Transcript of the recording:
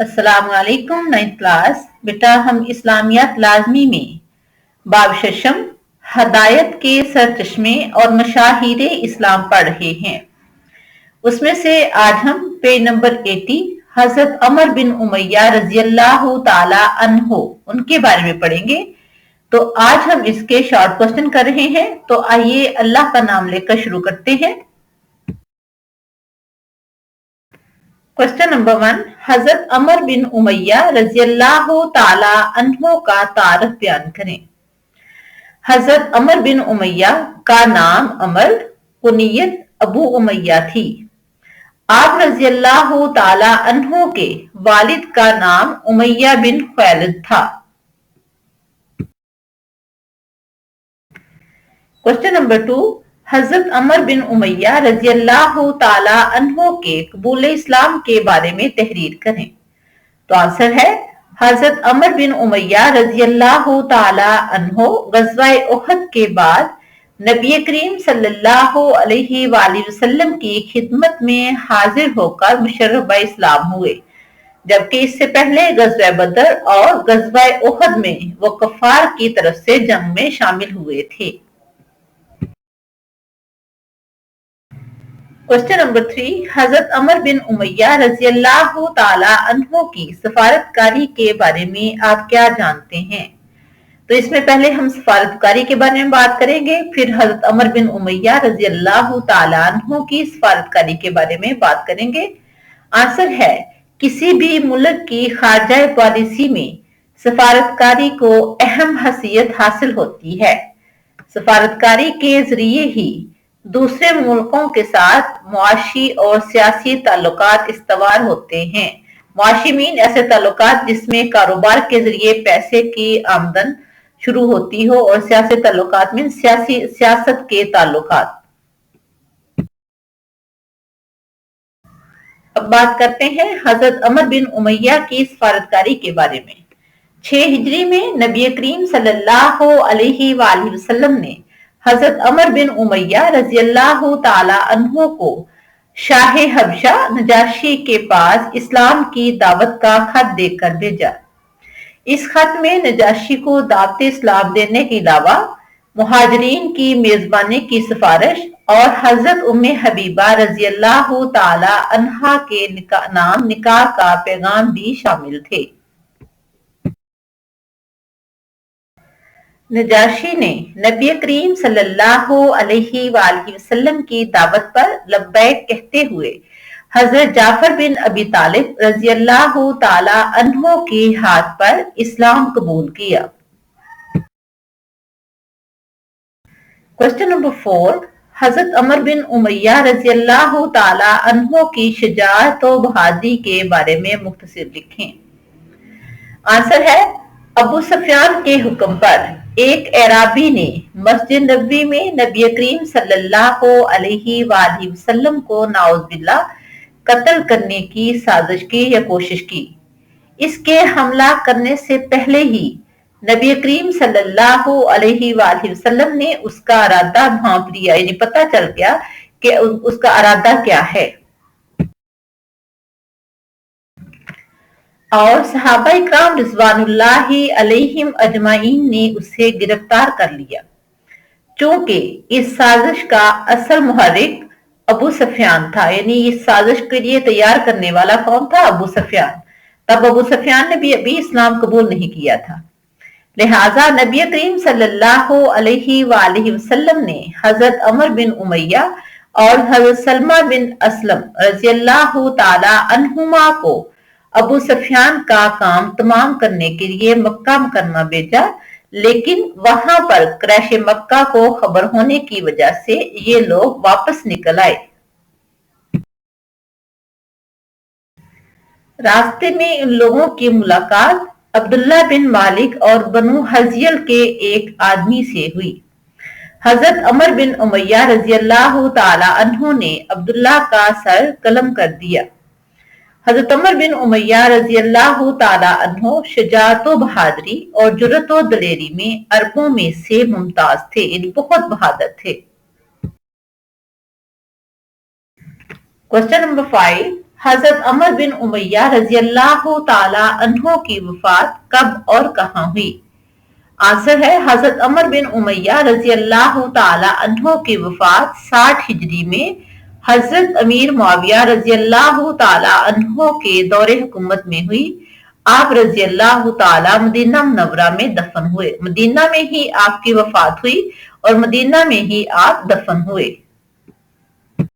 अस्सलाम वालेकुम। 9th class. बेटा हम इस्लामियात लाजमी में बाब शशम हदायत के सरचश्मे और मशाहिरे इस्लाम पढ़ रहे हैं। उसमें से आज हम पेज नंबर 80 हजरत अमर बिन उमैया रजियल्लाहु ताला अन्हो उनके बारे में पढ़ेंगे। तो आज हम इसके शॉर्ट क्वेश्चन कर रहे हैं। तो आइए अल्लाह का नाम लेकर शुरू करते हैं। क्वेश्चन नंबर 1, हजरत अमर बिन उमैया रजियल्लाहु ताला अन्हो का तारफ बयान करें। हजरत अमर बिन उमैया का नाम अमर, कुनियत अबू उमैया थी। आप रजियल्लाहु ताला अन्हो के वालिद का नाम उमैया बिन खैलिद था। क्वेश्चन नंबर 2, हजरत अमर बिन उमैया रजियल्लाहु ताला अन्हो के कबूल इस्लाम के बारे में तहरीर करें। तो आंसर है हजरत अमर बिन उमैया रजियल्लाहु ताला अन्हो गज़वा उहद के बाद नबी करीम सल्लल्लाहु अलैहि वसल्लम की खिदमत में हाजिर होकर मुशर्रफ इस्लाम हुए, जबकि इससे पहले गज़वा बदर और गज़वा उहद में वो कफ़ार की तरफ से जंग में शामिल हुए थे। क्वेश्चन नंबर 3, हजरत अमर बिन उमैया रजियल्लाहु ताला अन्हो की सफारतकारी के बारे में आप क्या जानते हैं? तो इसमें पहले हम सफारतकारी के बारे में बात करेंगे, फिर हजरत अमर बिन उमैया रजियल्लाहु ताला अन्हो की सफारतकारी के बारे में बात करेंगे। आंसर है किसी भी मुल्क की खारजा पॉलिसी में सफारतकारी को अहम हैसियत हासिल होती है। सफारतकारी के जरिए ही दूसरे मुल्कों के साथ मुआशी और सियासी ताल्लुकात इस्तवार होते हैं। मुआशी मीन ऐसे ताल्लुकात जिसमें कारोबार के जरिए पैसे की आमदन शुरू होती हो, और सियासी ताल्लुकात मीन सियासत के ताल्लुकात। अब बात करते हैं हजरत अमर बिन उमैया की सफारतकारी के बारे में। 6 हिजरी में नबी करीम सल्लल्लाहु अलैहि वसल्लम ने हजरत अमर बिन उमैया रजियल्लाहु ताला अन्हो को शाह हबशा नजाशी के पास इस्लाम की दावत का खत देकर भेजा। इस खत में नजाशी को दावत इस्लाम देने के अलावा मुहाजिरीन की मेजबानी की सिफारिश और हजरत उम्मे हबीबा रजियल्लाहु ताला अन्हा के नाम निकाह का पैगाम भी शामिल थे। नजाशी ने नबी करीम सल्लल्लाहु अलैहि वसल्लम की दावत पर लब्बैक कहते हुए हजरत जाफर बिन अबी तालिब रजियल्लाहु ताला अन्हो के हाथ पर इस्लाम कबूल किया। क्वेश्चन नंबर 4, हजरत अमर बिन उमैया रजियल्लाहु ताला अन्हो की शुजाअत और बहादुरी के बारे में मुख्तसर लिखें। आंसर है अबू सुफियान के हुक्म पर एक एराबी ने मस्जिद नबवी में नबी करीम सल्लल्लाहु अलैहि वसल्लम को नाउज़ुबिल्लाह कत्ल करने की साजिश की या कोशिश की। इसके हमला करने से पहले ही नबी करीम सल्लल्लाहु अलैहि वसल्लम ने उसका इरादा भांप लिया, यानी पता चल गया कि उसका इरादा क्या है, और सहाबा इकराम रिज़वानुल्लाहि अलैहिम अजमाइन ने उसे गिरफ्तार कर लिया। चूंकि इस साजिश का असल मुहर्रिक अबू सुफियान था, यानी इस साजिश के लिए तैयार करने वाला कौन था? अबू सुफियान। तब अबू सुफियान ने भी अभी इस्लाम कबूल नहीं किया था। लिहाजा नबी करीम सल्लल्लाहु अलैहि वसल्लम ने हजरत अमर बिन उमैया और हजरत सलमा बिन असलम रजियल्लाहु ताला अन्हुमा को अबू सुफियान का काम तमाम करने के लिए मक्का मुकरमा भेजा, लेकिन वहां पर क्रैश मक्का को खबर होने की वजह से ये लोग वापस निकल आए। रास्ते में उन लोगों की मुलाकात अब्दुल्ला बिन मालिक और बनु हजियल के एक आदमी से हुई। हजरत अमर बिन उमैया रजियल्लाहु ताला अन्हु ने अब्दुल्ला का सर कलम कर दिया। हजरत अमर बिन उमैया रजियल्लाहु ताला अन्हो शुजाअत व बहादुरी और जुर्रत व दलेरी में अरबों में से मुमताज थे, यानी बहुत बहादुर थे। क्वेश्चन नंबर 5, हजरत अमर बिन उमैया रजी अल्लाह ताला अन्हो की वफात कब और कहाँ हुई? आंसर है हजरत अमर बिन उमैया रजी अल्लाह ताला अन्हो की वफात 60 हिजरी में हजरत अमीर मुआविया रजी अल्लाह ताला अन्हो के दौरे हुकूमत में हुई। आप रजी अल्लाह ताला मदीना मुनव्वरा में दफन हुए। मदीना में ही आपकी वफात हुई और मदीना में ही आप दफन हुए।